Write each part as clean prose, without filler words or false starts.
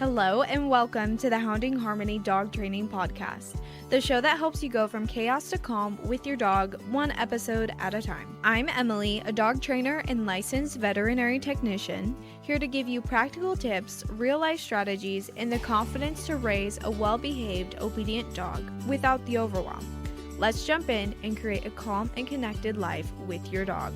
Hello and welcome to the Hounding Harmony Dog Training Podcast, the show that helps you go from chaos to calm with your dog, one episode at a time. I'm Emily, a dog trainer and licensed veterinary technician, here to give you practical tips, real-life strategies, and the confidence to raise a well-behaved, obedient dog without the overwhelm. Let's jump in and create a calm and connected life with your dog.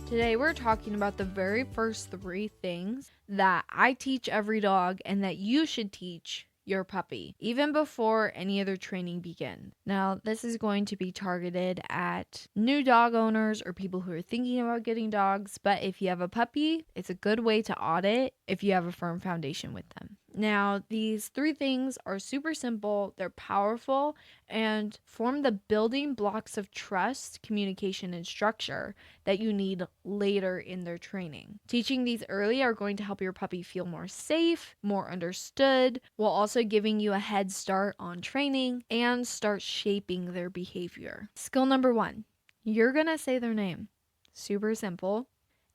Today we're talking about the very first 3 things that I teach every dog and that you should teach your puppy, even before any other training begins. Now, this is going to be targeted at new dog owners or people who are thinking about getting dogs, but if you have a puppy, it's a good way to audit if you have a firm foundation with them. Now, these 3 things are super simple, they're powerful, and form the building blocks of trust, communication, and structure that you need later in their training. Teaching these early are going to help your puppy feel more safe, more understood, while also giving you a head start on training and start shaping their behavior. Skill number 1, you're gonna say their name. Super simple.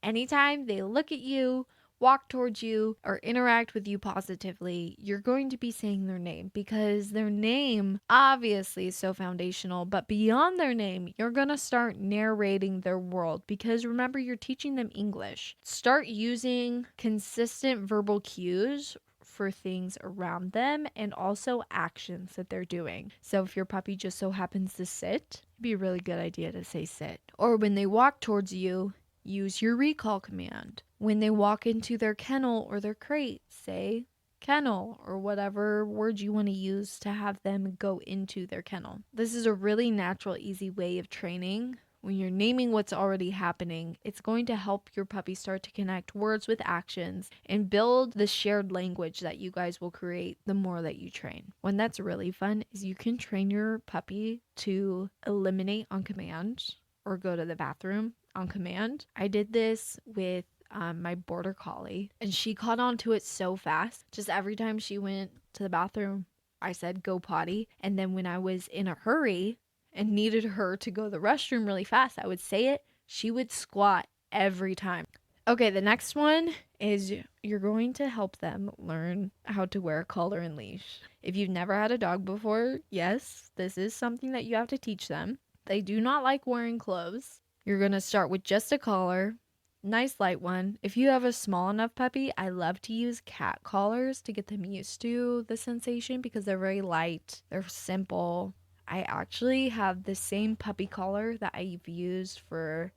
Anytime they look at you, walk towards you, or interact with you positively, you're going to be saying their name because their name obviously is so foundational, but beyond their name, you're going to start narrating their world because remember, you're teaching them English. Start using consistent verbal cues for things around them and also actions that they're doing. So if your puppy just so happens to sit, it'd be a really good idea to say sit. Or when they walk towards you, use your recall command. When they walk into their kennel or their crate, say kennel or whatever word you want to use to have them go into their kennel. This is a really natural, easy way of training. When you're naming what's already happening, it's going to help your puppy start to connect words with actions and build the shared language that you guys will create the more that you train. One that's really fun is you can train your puppy to eliminate on command or go to the bathroom on command. I did this with my border collie and she caught on to it so fast. Just every time she went to the bathroom, I said go potty. And then when I was in a hurry and needed her to go to the restroom really fast, I would say it. She would squat every time. Okay, the next one is you're going to help them learn how to wear a collar and leash. If you've never had a dog before, yes, this is something that you have to teach them. They do not like wearing clothes. You're going to start with just a collar, nice light one. If you have a small enough puppy, I love to use cat collars to get them used to the sensation because they're very light, they're simple. I actually have the same puppy collar that I've used for,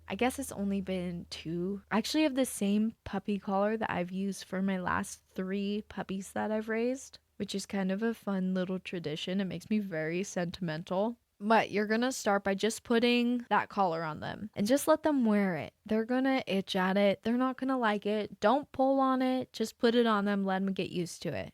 I guess it's only been 2. I actually have the same puppy collar that I've used for my last 3 puppies that I've raised, which is kind of a fun little tradition. It makes me very sentimental. But you're going to start by just putting that collar on them and just let them wear it. They're going to itch at it. They're not going to like it. Don't pull on it. Just put it on them. Let them get used to it.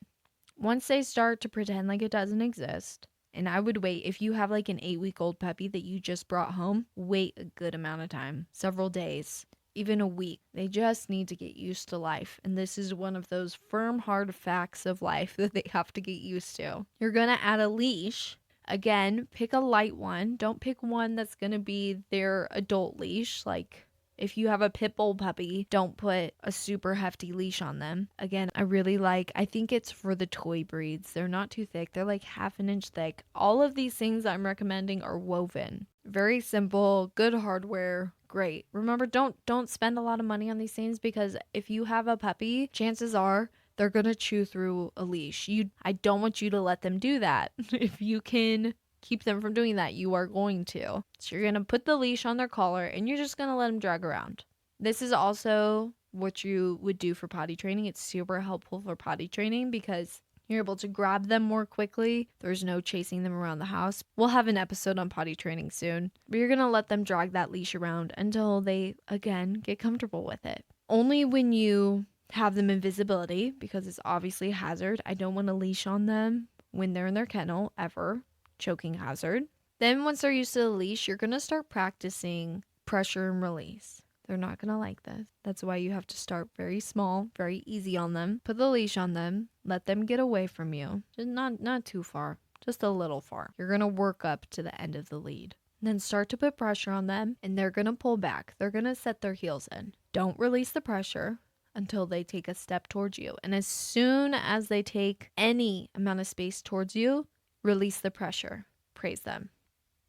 Once they start to pretend like it doesn't exist, and I would wait, if you have like an 8-week-old puppy that you just brought home, wait a good amount of time, several days, even a week. They just need to get used to life. And this is one of those firm, hard facts of life that they have to get used to. You're going to add a leash. Again, pick a light one. Don't pick one that's going to be their adult leash. Like if you have a pit bull puppy, don't put a super hefty leash on them. Again, I think it's for the toy breeds. They're not too thick. They're like half an inch thick. All of these things I'm recommending are woven. Very simple, good hardware, great. Remember, don't spend a lot of money on these things because if you have a puppy, chances are they're going to chew through a leash. I don't want you to let them do that. If you can keep them from doing that, you are going to. So you're going to put the leash on their collar and you're just going to let them drag around. This is also what you would do for potty training. It's super helpful for potty training because you're able to grab them more quickly. There's no chasing them around the house. We'll have an episode on potty training soon. But you're going to let them drag that leash around until they, again, get comfortable with it. Only when you have them in visibility, because it's obviously a hazard. I don't want a leash on them when they're in their kennel, ever. Choking hazard. Then once they're used to the leash, you're going to start practicing pressure and release. They're not going to like this. That's why you have to start very small, very easy on them. Put the leash on them. Let them get away from you. Just not too far. Just a little far. You're going to work up to the end of the lead. Then start to put pressure on them and they're going to pull back. They're going to set their heels in. Don't release the pressure. until they take a step towards you. And as soon as they take any amount of space towards you, release the pressure. Praise them.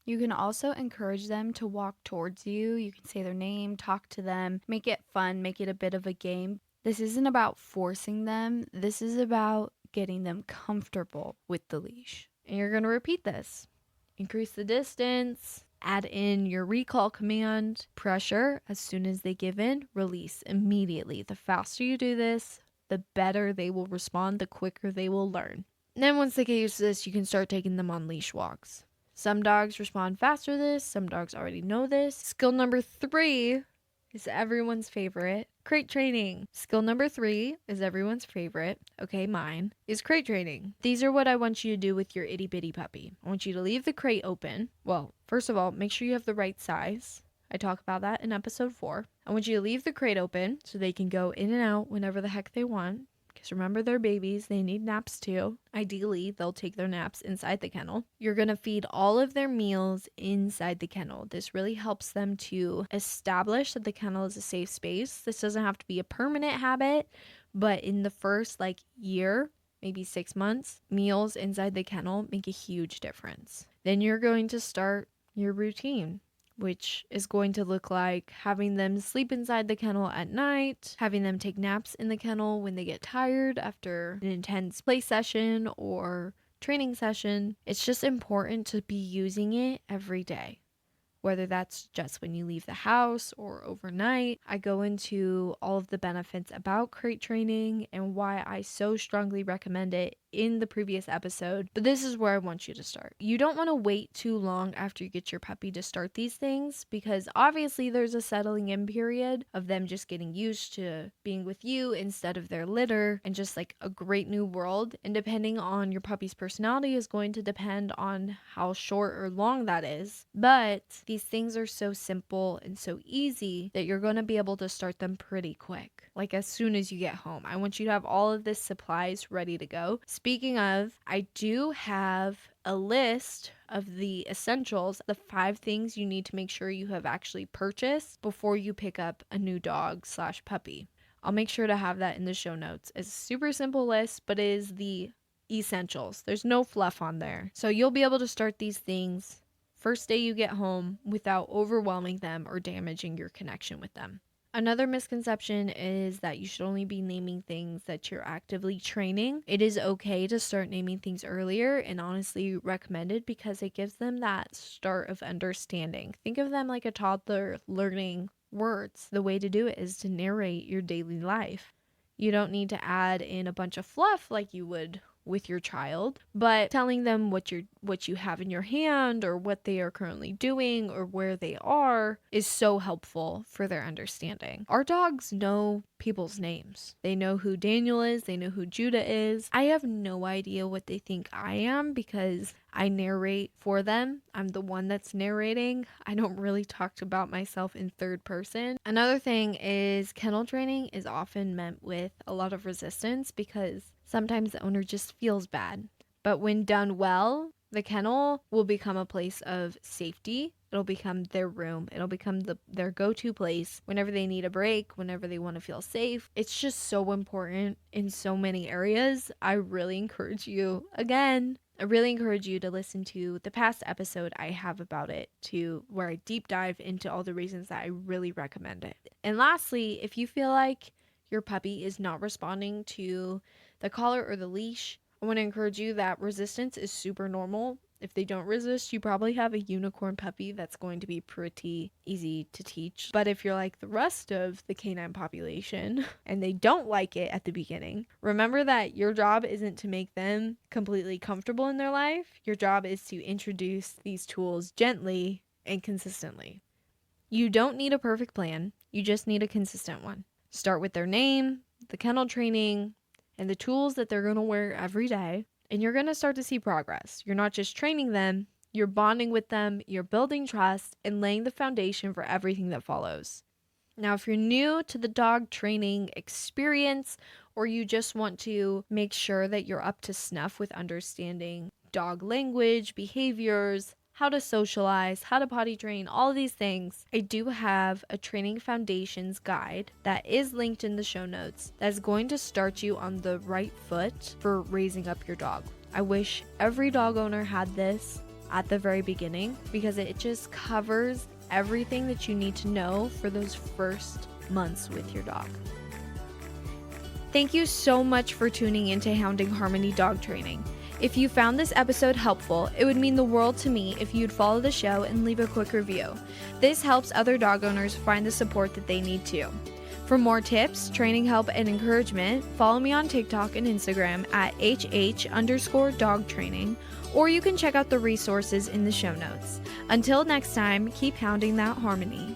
You can also encourage them to walk towards you. You can say their name, talk to them, make it fun, make it a bit of a game. This isn't about forcing them. This is about getting them comfortable with the leash. And you're going to repeat this. Increase the distance, add in your recall command, pressure. As soon as they give in, release immediately. The faster you do this, the better they will respond, the quicker they will learn. And then once they get used to this, you can start taking them on leash walks. Some dogs respond faster to this. Some dogs already know this. Skill number 3 is everyone's favorite, crate training. Skill number 3 is everyone's favorite. Okay, mine is crate training. These are what I want you to do with your itty bitty puppy. I want you to leave the crate open. Well, first of all, make sure you have the right size. I talk about that in episode 4. I want you to leave the crate open so they can go in and out whenever the heck they want. Because remember, they're babies. They need naps too. Ideally, they'll take their naps inside the kennel. You're going to feed all of their meals inside the kennel. This really helps them to establish that the kennel is a safe space. This doesn't have to be a permanent habit, but in the first year, maybe 6 months, meals inside the kennel make a huge difference. Then you're going to start your routine, which is going to look like having them sleep inside the kennel at night, having them take naps in the kennel when they get tired after an intense play session or training session. It's just important to be using it every day, whether that's just when you leave the house or overnight. I go into all of the benefits about crate training and why I so strongly recommend it in the previous episode, but this is where I want you to start. You don't want to wait too long after you get your puppy to start these things, because obviously there's a settling in period of them just getting used to being with you instead of their litter and just a great new world. And depending on your puppy's personality is going to depend on how short or long that is. But these things are so simple and so easy that you're going to be able to start them pretty quick. As soon as you get home, I want you to have all of this supplies ready to go. Speaking of, I do have a list of the essentials, the 5 things you need to make sure you have actually purchased before you pick up a new dog/puppy. I'll make sure to have that in the show notes. It's a super simple list, but it is the essentials. There's no fluff on there. So you'll be able to start these things first day you get home without overwhelming them or damaging your connection with them. Another misconception is that you should only be naming things that you're actively training. It is okay to start naming things earlier and honestly recommended because it gives them that start of understanding. Think of them like a toddler learning words. The way to do it is to narrate your daily life. You don't need to add in a bunch of fluff like you would with your child, but telling them what you have in your hand or what they are currently doing or where they are is so helpful for their understanding. Our dogs know people's names. They know who Daniel is, they know who Judah is. I have no idea what they think I am because I narrate for them. I'm the one that's narrating. I don't really talk about myself in third person. Another thing is kennel training is often met with a lot of resistance because sometimes the owner just feels bad. But when done well, the kennel will become a place of safety. It'll become their room. It'll become their go-to place whenever they need a break, whenever they want to feel safe. It's just so important in so many areas. I really encourage you to listen to the past episode I have about it, to where I deep dive into all the reasons that I really recommend it. And lastly, if you feel like your puppy is not responding to the collar or the leash, I want to encourage you that resistance is super normal. If they don't resist, you probably have a unicorn puppy that's going to be pretty easy to teach. But if you're like the rest of the canine population and they don't like it at the beginning, remember that your job isn't to make them completely comfortable in their life. Your job is to introduce these tools gently and consistently. You don't need a perfect plan. You just need a consistent one. Start with their name, the kennel training, and the tools that they're going to wear every day. And you're going to start to see progress. You're not just training them, you're bonding with them, you're building trust, and laying the foundation for everything that follows. Now, if you're new to the dog training experience, or you just want to make sure that you're up to snuff with understanding dog language, behaviors, how to socialize, how to potty train, all of these things, I do have a training foundations guide that is linked in the show notes that's going to start you on the right foot for raising up your dog. I wish every dog owner had this at the very beginning because it just covers everything that you need to know for those first months with your dog. Thank you so much for tuning into Hounding Harmony Dog Training. If you found this episode helpful, it would mean the world to me if you'd follow the show and leave a quick review. This helps other dog owners find the support that they need too. For more tips, training help, and encouragement, follow me on TikTok and Instagram at HH_dog training, or you can check out the resources in the show notes. Until next time, keep hounding that harmony.